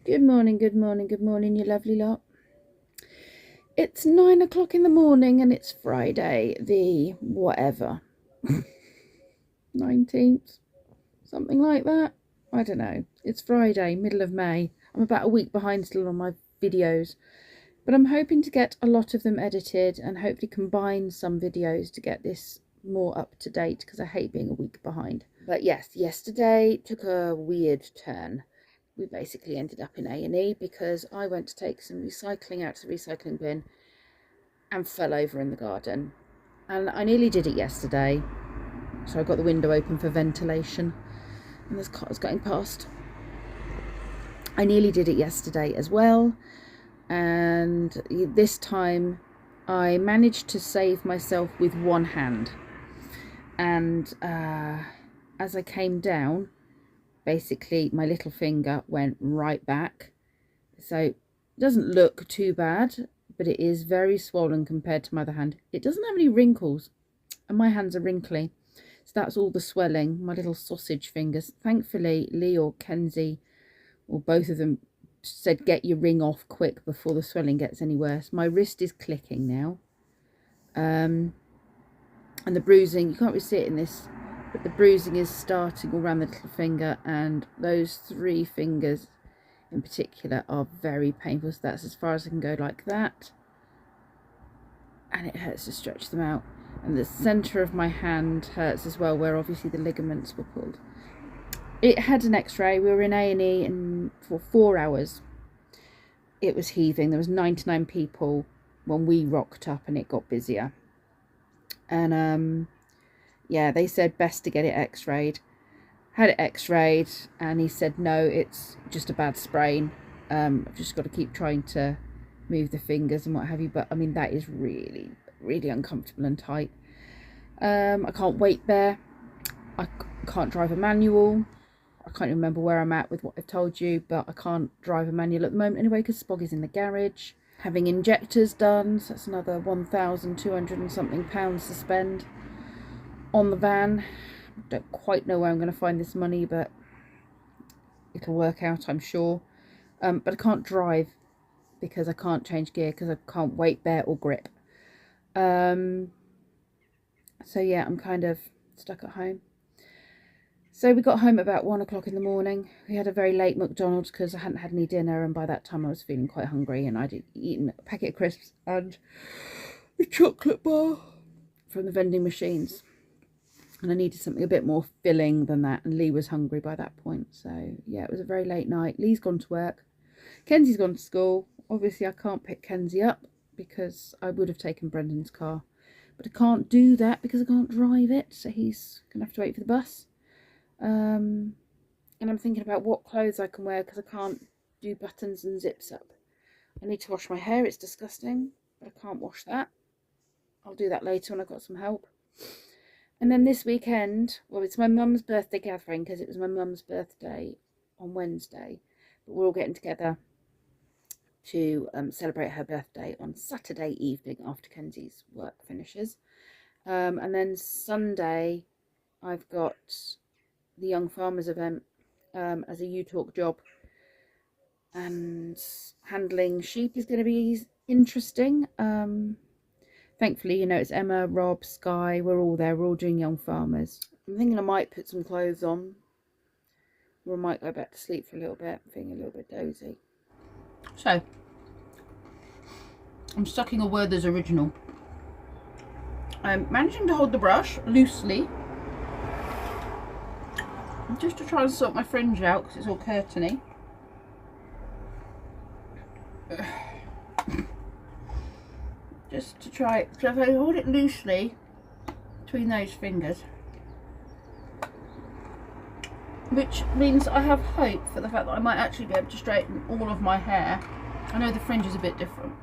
Good morning, good morning, good morning, you lovely lot. It's 9 o'clock in the morning and it's Friday, the whatever, 19th, something like that. I don't know. It's Friday, middle of May. I'm about a week behind still on my videos, but I'm hoping to get a lot of them edited and hopefully combine some videos to get this more up to date because I hate being a week behind. But yes, yesterday took a weird turn. We basically ended up in A&E because I went to take some recycling out to the recycling bin and fell over in the garden. And I nearly did it yesterday. So I got the window open for ventilation and there's cars going past. I nearly did it yesterday as well. And this time I managed to save myself with one hand. And as I came down, basically my little finger went right back. So it doesn't look too bad, but it is very swollen compared to my other hand. It doesn't have any wrinkles and my hands are wrinkly. So that's all the swelling, my little sausage fingers. Thankfully, Lee or Kenzie, or both of them, said get your ring off quick before the swelling gets any worse. My wrist is clicking now. And the bruising, you can't really see it in this, but the bruising is starting all around the little finger, and those three fingers in particular are very painful. So that's as far as I can go, like that, and it hurts to stretch them out. And the centre of my hand hurts as well, where obviously the ligaments were pulled. It had an x-ray. We were in A&E for 4 hours. It was heaving. There was 99 people when we rocked up and it got busier. And yeah, they said best to get it x-rayed. Had it x-rayed and he said no, it's just a bad sprain. I've just got to keep trying to move the fingers and what have you, but I mean that is really uncomfortable and tight. I can't weight bear. I can't drive a manual. I can't remember where I'm at with what I've told you, but I can't drive a manual at the moment anyway because Spog is in the garage having injectors done, so that's another 1,200 and something pounds to spend on the van. Don't quite know where I'm going to find this money, but it'll work out, I'm sure. But I can't drive because I can't change gear because I can't weight bear or grip. So yeah, I'm kind of stuck at home. So we got home about 1 o'clock in the morning. We had a very late McDonald's because I hadn't had any dinner, and by that time I was feeling quite hungry, and I'd eaten a packet of crisps and a chocolate bar from the vending machines. And I needed something a bit more filling than that, and Lee was hungry by that point. So yeah, it was a very late night. Lee's gone to work. Kenzie's gone to school. Obviously I can't pick Kenzie up because I would have taken Brendan's car. But I can't do that because I can't drive it. So he's going to have to wait for the bus. And I'm thinking about what clothes I can wear because I can't do buttons and zips up. I need to wash my hair. It's disgusting, but I can't wash that. I'll do that later when I've got some help. And then this weekend, well, it's my mum's birthday gathering because it was my mum's birthday on Wednesday. But we're all getting together to celebrate her birthday on Saturday evening after Kenzie's work finishes. And then Sunday, I've got the Young Farmers event as a U-Talk job. And handling sheep is going to be interesting. Thankfully, you know, it's Emma, Rob, Sky, we're all there, we're all doing Young Farmers. I'm thinking I might put some clothes on, or I might go back to sleep for a little bit, I'm feeling a little bit dozy. So, I'm sucking a Werther's Original. I'm managing to hold the brush loosely, just to try and sort my fringe out, because it's all curtainy. Just to try, so if I hold it loosely between those fingers, which means I have hope for the fact that I might actually be able to straighten all of my hair. I know the fringe is a bit different,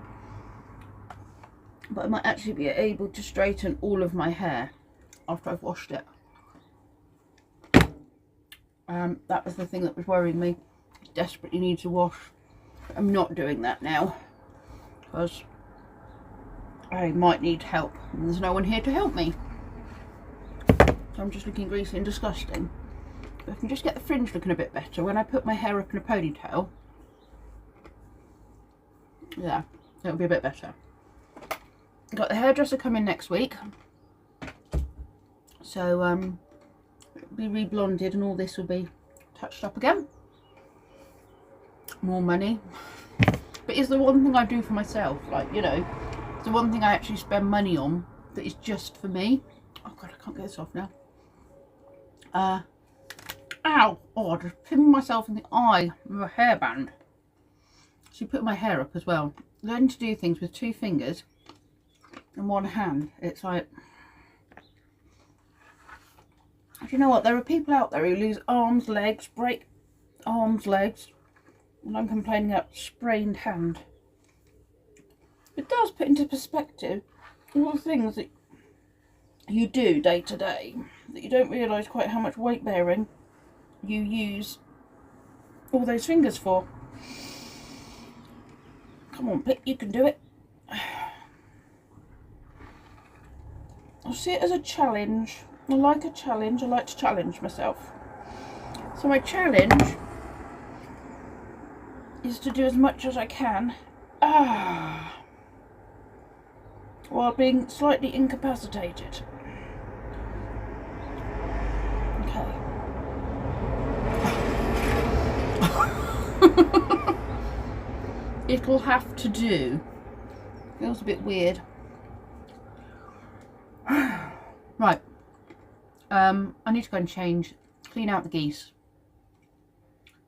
but I might actually be able to straighten all of my hair after I've washed it. That was the thing that was worrying me. I desperately need to wash. I'm not doing that now because I might need help and there's no one here to help me. So I'm just looking greasy and disgusting. If I can just get the fringe looking a bit better when I put my hair up in a ponytail, Yeah, it'll be a bit better. Got the hairdresser coming next week, so it'll be reblonded and all this will be touched up again. More money. But it's the one thing I do for myself, like, you know, it's the one thing I actually spend money on that is just for me. Oh god, I can't get this off now. Ow! Oh, I just pinned myself in the eye with a hairband. She put my hair up as well. Learning to do things with 2 fingers and 1 hand, it's like, do you know what, there are people out there who lose arms, legs, break arms, legs, and I'm complaining about sprained hand. It does put into perspective all the things that you do day to day, that you don't realise quite how much weight bearing you use all those fingers for. Come on, Pip, you can do it. I see it as a challenge. I like a challenge. I like to challenge myself. So my challenge is to do as much as I can while being slightly incapacitated. Okay. It'll have to do. Feels a bit weird. Right. I need to go and change, clean out the geese.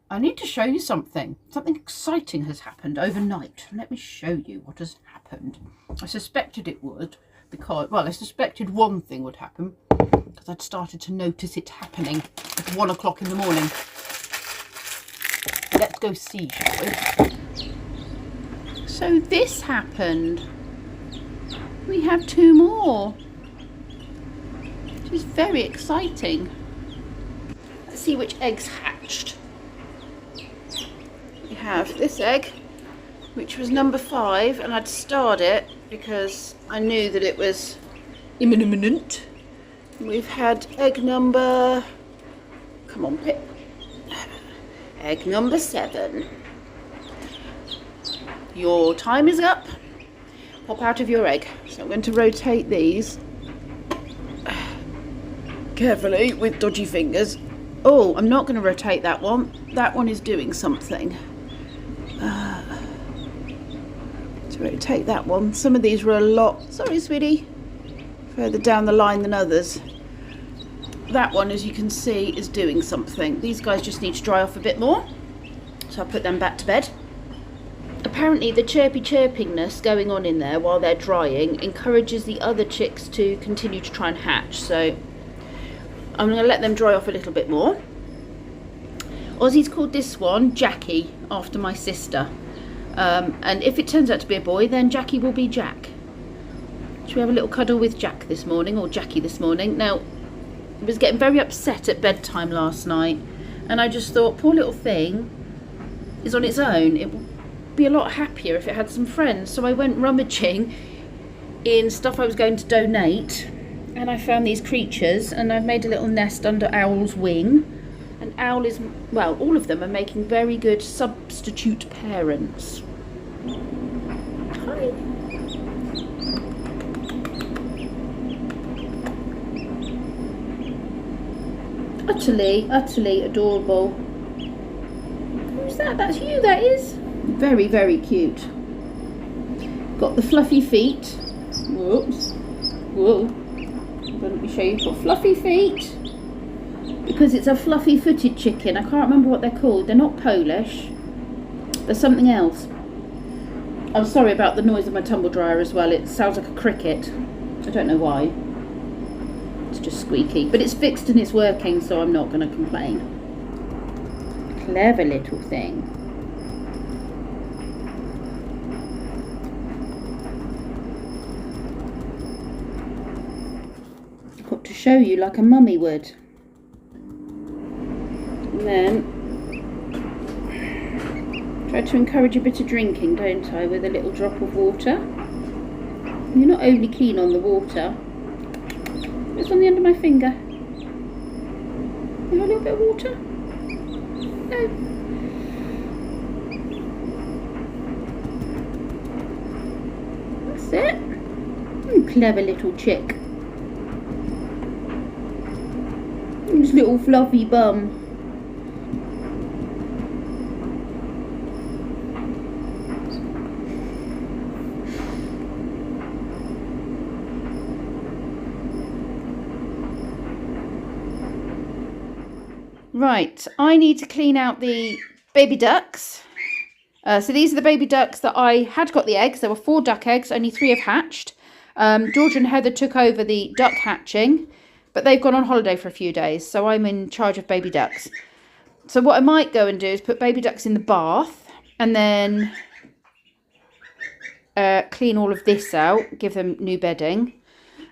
I need to show you something. Something exciting has happened overnight. Let me show you what has happened. I suspected it would because, well, I suspected one thing would happen because I'd started to notice it happening at 1 o'clock in the morning. Let's go see, shall we? So this happened. We have 2 more. Which is very exciting. Let's see which eggs hatched. We have this egg, which was number 5, and I'd starred it because I knew that it was imminent. We've had egg number, come on Pip, egg number 7. Your time is up. Pop out of your egg. So I'm going to rotate these carefully with dodgy fingers. Oh, I'm not going to rotate that one. That one is doing something. To rotate that one. Some of these were a lot, sorry sweetie, further down the line than others. That one, as you can see, is doing something. These guys just need to dry off a bit more. So I'll put them back to bed. Apparently the chirpiness going on in there while they're drying encourages the other chicks to continue to try and hatch. So I'm going to let them dry off a little bit more. Ozzy's called this one Jackie, after my sister. And if it turns out to be a boy, then Jackie will be Jack. Should we have a little cuddle with Jack this morning, or Jackie this morning? Now, I was getting very upset at bedtime last night, and I just thought, poor little thing is on its own. It would be a lot happier if it had some friends. So I went rummaging in stuff I was going to donate, and I found these creatures, and I've made a little nest under Owl's wing. And Owl is, well, all of them are making very good substitute parents. Hi. Utterly adorable. Who's that? That's you, that is. Very, very cute. Got the fluffy feet. Whoops. Whoa. Let me show you. Got fluffy feet. Because it's a fluffy footed chicken. I can't remember what they're called. They're not Polish. They're something else. I'm sorry about the noise of my tumble dryer as well. It sounds like a cricket. I don't know why. It's just squeaky. But it's fixed and it's working, so I'm not going to complain. Clever little thing. I've got to show you like a mummy would. And then try to encourage a bit of drinking, don't I, with a little drop of water. You're not overly keen on the water. It's on the end of my finger. You have a little bit of water? No. it. Clever little chick. His little fluffy bum. Right, I need to clean out the baby ducks. So these are the baby ducks that I had got the eggs. There were 4 duck eggs, only 3 have hatched. Georgia and Heather took over the duck hatching, but they've gone on holiday for a few days, so I'm in charge of baby ducks. So what I might go and do is put baby ducks in the bath and then clean all of this out, give them new bedding.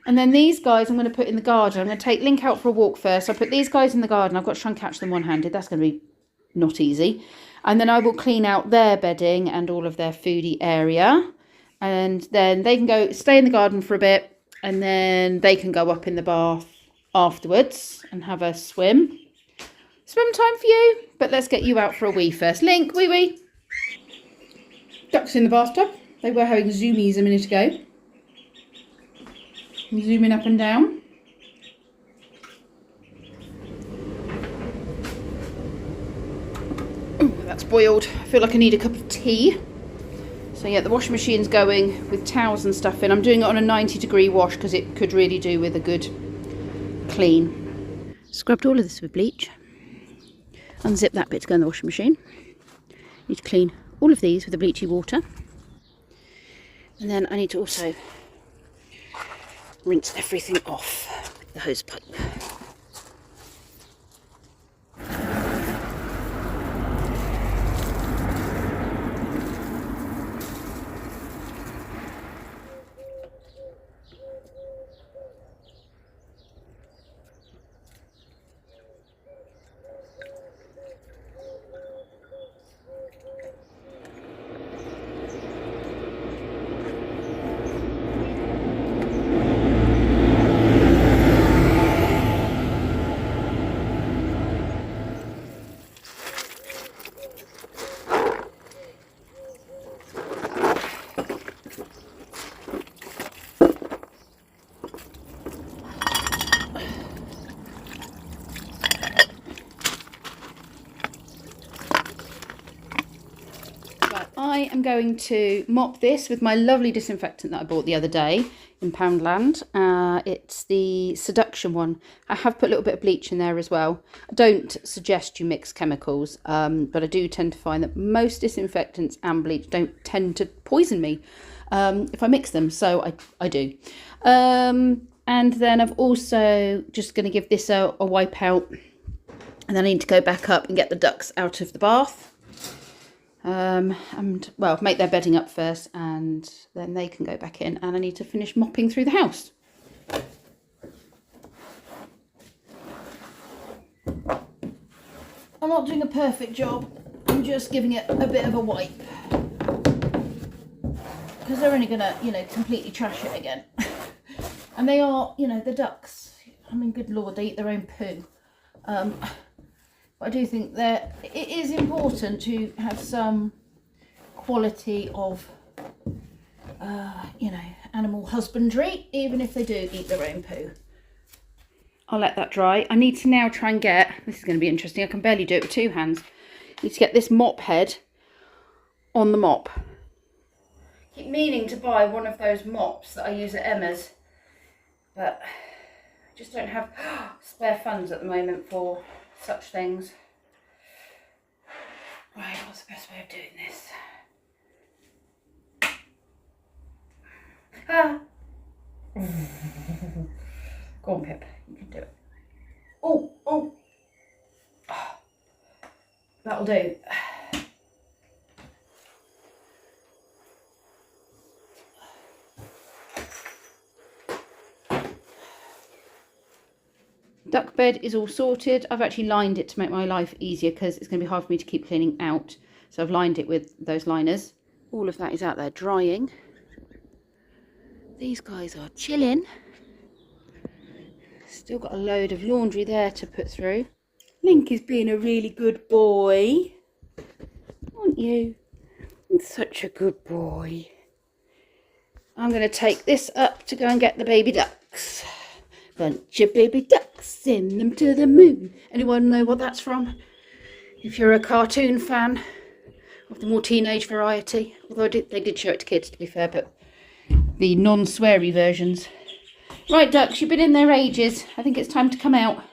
And then these guys I'm going to put in the garden. I'm going to take Link out for a walk first. I'll put these guys in the garden. I've got to try and catch them one-handed. That's going to be not easy. And then I will clean out their bedding and all of their foodie area. And then they can go stay in the garden for a bit. And then they can go up in the bath afterwards and have a swim. Swim time for you. But let's get you out for a wee first. Link, wee wee. Ducks in the bathtub. They were having zoomies a minute ago. Zooming up and down. Ooh, that's boiled. I feel like I need a cup of tea. So yeah, the washing machine's going with towels and stuff in. I'm doing it on a 90-degree wash because it could really do with a good clean. Scrubbed all of this with bleach. Unzip that bit to go in the washing machine. Need to clean all of these with the bleachy water. And then I need to also rinse everything off with the hose pipe. I am going to mop this with my lovely disinfectant that I bought the other day in Poundland. It's the Seduction one. I have put a little bit of bleach in there as well. I don't suggest you mix chemicals, but I do tend to find that most disinfectants and bleach don't tend to poison me if I mix them, so I do. And then I've also just going to give this a wipe out, and then I need to go back up and get the ducks out of the bath. And well, make their bedding up first and then they can go back in, and I need to finish mopping through the house. I'm not doing a perfect job, I'm just giving it a bit of a wipe because they're only gonna, you know, completely trash it again. And they are, you know, the ducks, I mean, good lord, they eat their own poo. I do think that it is important to have some quality of, you know, animal husbandry, even if they do eat their own poo. I'll let that dry. I need to now try and get, this is going to be interesting, I can barely do it with 2 hands. I need to get this mop head on the mop. I keep meaning to buy one of those mops that I use at Emma's, but I just don't have spare funds at the moment for such things. Right, what's the best way of doing this? Go on, Pip, you can do it. Oh, that'll do. Duck bed is all sorted. I've actually lined it to make my life easier because it's going to be hard for me to keep cleaning out. So I've lined it with those liners. All of that is out there drying. These guys are chilling. Still got a load of laundry there to put through. Link is being a really good boy, aren't you? Such a good boy. I'm going to take this up to go and get the baby ducks. Bunch of baby ducks, send them to the moon. Anyone know what that's from? If you're a cartoon fan of the more teenage variety. Although they did show it to kids, to be fair, but the non-sweary versions. Right, ducks, you've been in there ages. I think it's time to come out.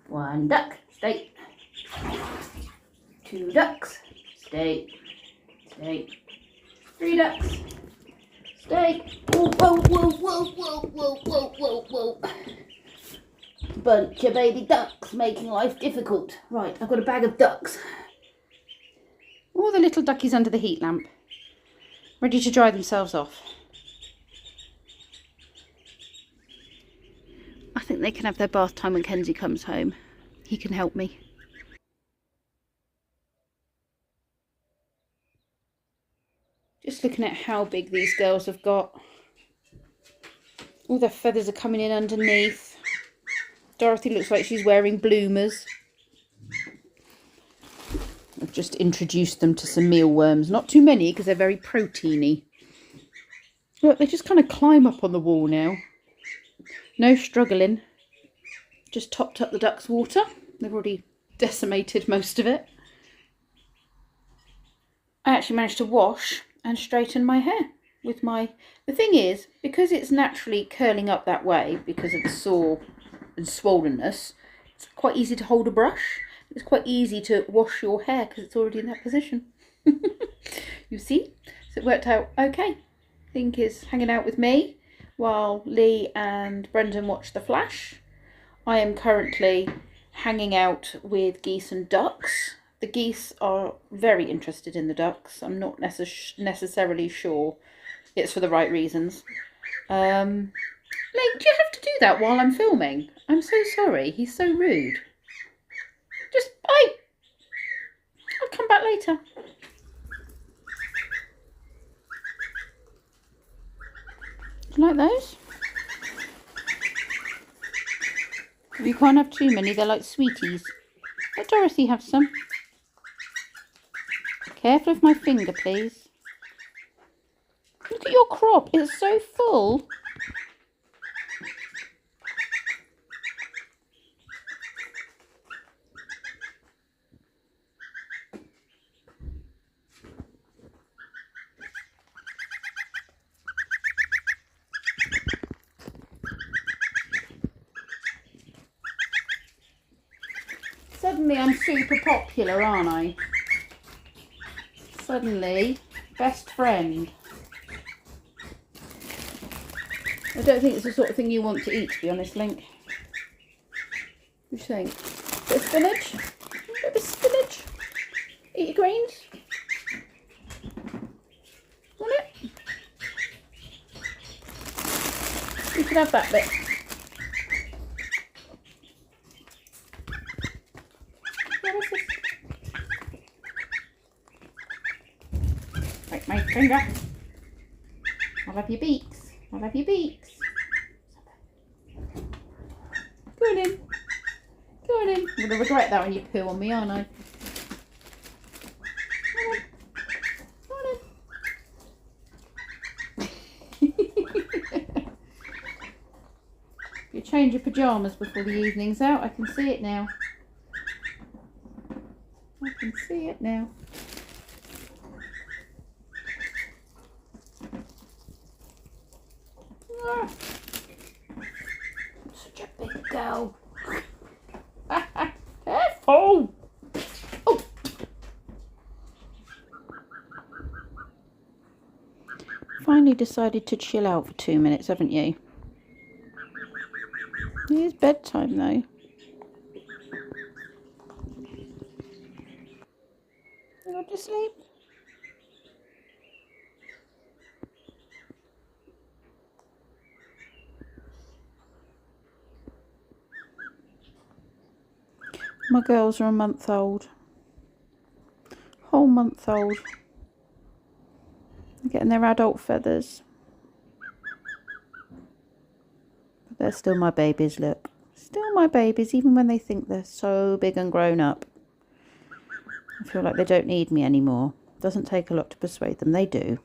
1 duck, stay. 2 ducks, stay. Stay. 3 ducks. Stay. Whoa, whoa, whoa, whoa, whoa, whoa, whoa, whoa, whoa. Bunch of baby ducks making life difficult. Right, I've got a bag of ducks. All the little duckies under the heat lamp. Ready to dry themselves off. I think they can have their bath time when Kenzie comes home. He can help me. Just looking at how big these girls have got. All their feathers are coming in underneath. Dorothy looks like she's wearing bloomers. I've just introduced them to some mealworms. Not too many because they're very proteiny. Look, they just kind of climb up on the wall now. No struggling. Just topped up the duck's water. They've already decimated most of it. I actually managed to wash and straighten my hair with my... The thing is, because it's naturally curling up that way because of the sore and swollenness, it's quite easy to hold a brush. It's quite easy to wash your hair because it's already in that position. You see? So it worked out okay. Think is hanging out with me while Lee and Brendan watch The Flash. I am currently hanging out with geese and ducks. The geese are very interested in the ducks. I'm not necessarily sure it's for the right reasons. Lee, do you have to do that while I'm filming? I'm so sorry. He's so rude. Just bye. I'll come back later. Do you like those? You can't have too many. They're like sweeties. Let Dorothy have some. Careful with my finger, please. Look at your crop. It's so full. Suddenly I'm super popular, aren't I? Suddenly, best friend. I don't think it's the sort of thing you want to eat, to be honest, Link. What do you think? Bit of spinach? Bit of spinach? Eat your greens? Want it? You can have that bit. Right, my finger. I'll have your beaks. I'll have your beaks. Go on in. Go on in. I'm going to regret that when you poo on me, aren't I? Go on in. You change your pyjamas before the evening's out. I can see it now. I can see it now. Such a big girl. Careful! Oh. Finally decided to chill out for 2 minutes, haven't you? It is bedtime though. You want to sleep? My girls are a month old. Whole month old. They're getting their adult feathers. But they're still my babies, look. Still my babies, even when they think they're so big and grown up. I feel like they don't need me anymore. Doesn't take a lot to persuade them. They do.